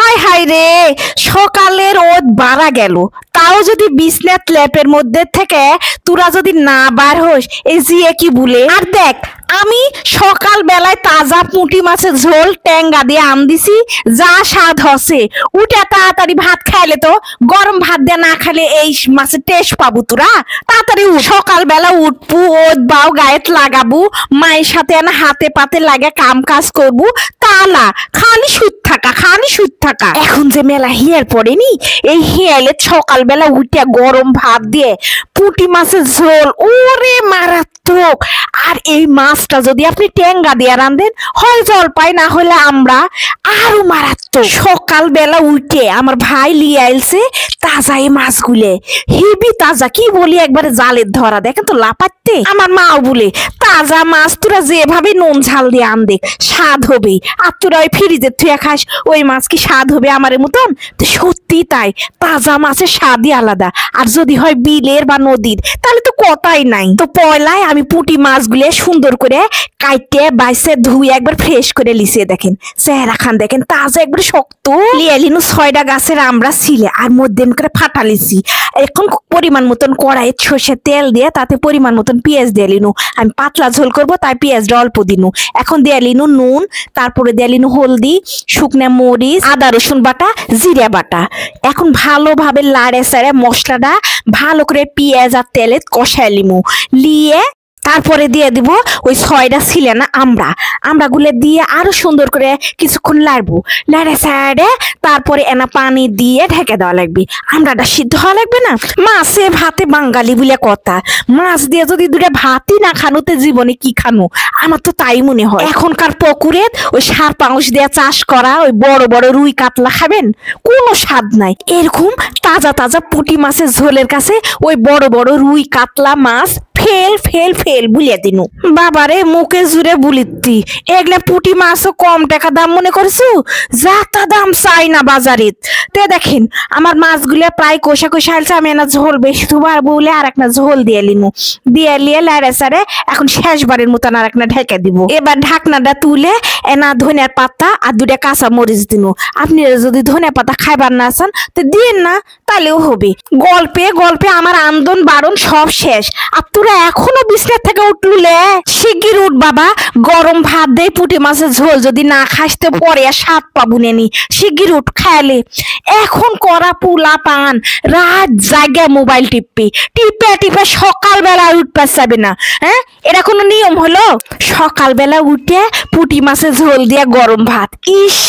হায় হায় রে, সকালে রোদ বাড়া গেল, তাও যদি বিছনাত ল্যাপের মধ্যে থেকে তোরা যদি না বার হোস, এই জিয়ে কি বলে। আর দেখ, আমি সকাল বেলায় তাজা পুঁটি মাছের ঝোল টেঙ্গা দিয়ে আম দিছি, যা স্বাদ হসে। উঠে তাড়াতাড়ি ভাত খাইলে তো, গরম ভাত দিয়ে না খাইলে এই মাছের টেস্ট পাবো তোরা। তাড়াতাড়ি সকাল বেলা উঠবু, ওদ বাও গায়েত লাগাবো, মায়ের সাথে না হাতে পাতে লাগে কাম কাজ করবো, তালা খালি সুদ থাকা। এখন যে মেলা হিয়ার পড়েনি, এই হিয়ালে সকাল বেলা উঠে গরম ভাত দিয়ে পুঁটি মাছের ঝোল, ওরে মারাত্মক। আর এই মাছটা যদি আপনি টেঙ্গা দিয়ে রান্ধেন, হয় জলপাই, না হলে আমরা, আরো মারাত্মক। সকাল বেলা উঠে আমার ভাই লিয়ে আইলছে তাজা এই মাছগুলে, হেবি তাজা, কি বলি একবারে জালের ধরা, দেখেন তো লাপাতে। আমার মাও বলে তাজা মাছ তোরা যেভাবে নুন ঝাল দিয়ে আনবে স্বাদ হবে, আর তোরা ওই ফ্রিজে থুয়ে খাস, ওই মাছ কি স্বাদ হবে আমার মতন? তো সত্যি তাই, তাজা মাছের স্বাদই আলাদা। আর যদি হয় বিলের বা নদীর, তাহলে তো কথাই নাই। তো পয়লায় আমি পুঁটি মাছগুলো সুন্দর করে কাইটে বাইসে ধুয়ে একবার ফ্রেশ করে লিছিয়ে দেখেন, চেহারা খান দেখেন, তাজা একবার শক্ত। লিয়ালিনু 6টা গাছের আমরা ছিলে, আর মধ্যে করে ফাটা লিছি। এখন পরিমাণ মতন কড়াইয়ে সর্ষের তেল দিয়ে তাতে পরিমাণ মতন পেঁয়াজ দিয়ে লিনু। আমি পাতলা ঝোল করবো, তাই পেঁয়াজটা অল্প দিনু। এখন দিয়ে লিনু নুন, তারপরে দিয়ে লিনু হলদি, শুকনা মরিচ, আদা রসুন বাটা, জিরা বাটা। এখন ভালোভাবে লাড়ে সাড়ে মশলাটা ভালো করে পেঁয়াজ আর তেলে কষায় লিমু, লিয়ে তারপরে দিয়ে দিব ওই 6টা ছিলে না আমরা গুলে দিয়ে আরো সুন্দর করে কিছুক্ষণ লাড়বো, লাড়ে সাড়ে তারপরে এনা পানি দিয়ে ঢেকে দেওয়া লাগবে। আমরাটা সিদ্ধ হওয়া লাগবে না। মাছে ভাতে বাঙালি বলে কথা, মাছ দিয়ে যদি দুটা ভাতই না খানুতে জীবনে কি খানু, আমার তো তাই মনে হয়। এখনকার পুকুরে ওই সার পাউস দিয়ে চাষ করা ওই বড় বড় রুই কাতলা খাবেন, কোনো স্বাদ নাই। এরকম তাজা তাজা পুঁটি মাছের ঝোলের কাছে ওই বড় বড় রুই কাতলা মাছ ফেল বুলিয়ে দিনু। বাবারে মুখে জুড়ে বুলিতি, এগুলা পুঁটি মাছও কম টাকা দাম মনে করছু, যা তা দাম চাই না বাজারিত। তে দেখেন আমার মাছগুলা প্রায় কষা আলছে, আমি না ঝোল বেশি ধুবার বলে আর একটা ঝোল দিয়ে লিনু, দিয়ে লিয়ে লাড়ে সাড়ে এখন শেষবারের মতন আর একটা ঢেকে দিব। এবার ঢাকনাটা তুলে এনা ধনিয়ার পাতা আর 2টা কাঁচা মরিচ দিনু। আপনি যদি ধনিয়া পাতা খাইবার না চান তো দিন না, তাহলেও হবে। গল্পে আমার আন্দোলন বারণ সব শেষ, আর তোরা এখনো বিছনা থেকে উঠলুলে। শিগগির উঠ বাবা, গরম ভাত দেয় পুঁটি মাছের ঝোল যদি না খাসতে পরে আর স্বাদ পাবো নেনি। শিগগির উঠ খায়ালে। এখন করা পুলা পান রাত জায়গায় মোবাইল টিপে সকালবেলা উঠতে যাবে না, হ্যাঁ? এটা কোনো নিয়ম হলো? সকালবেলা উঠে পুঁটি মাছের ঝোল দিয়ে গরম ভাত, ইস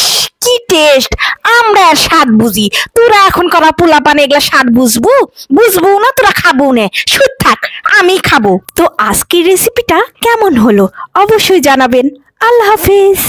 কি টেস্ট! আমরা আর স্বাদ বুঝি, তোরা এখন করা পোলা পান এগুলা স্বাদ বুঝবো না, তোরা খাবো না, সুদ থাক, আমি খাবো। তো আজকের রেসিপিটা কেমন হলো অবশ্যই জানাবেন। আল্লাহ হাফিজ।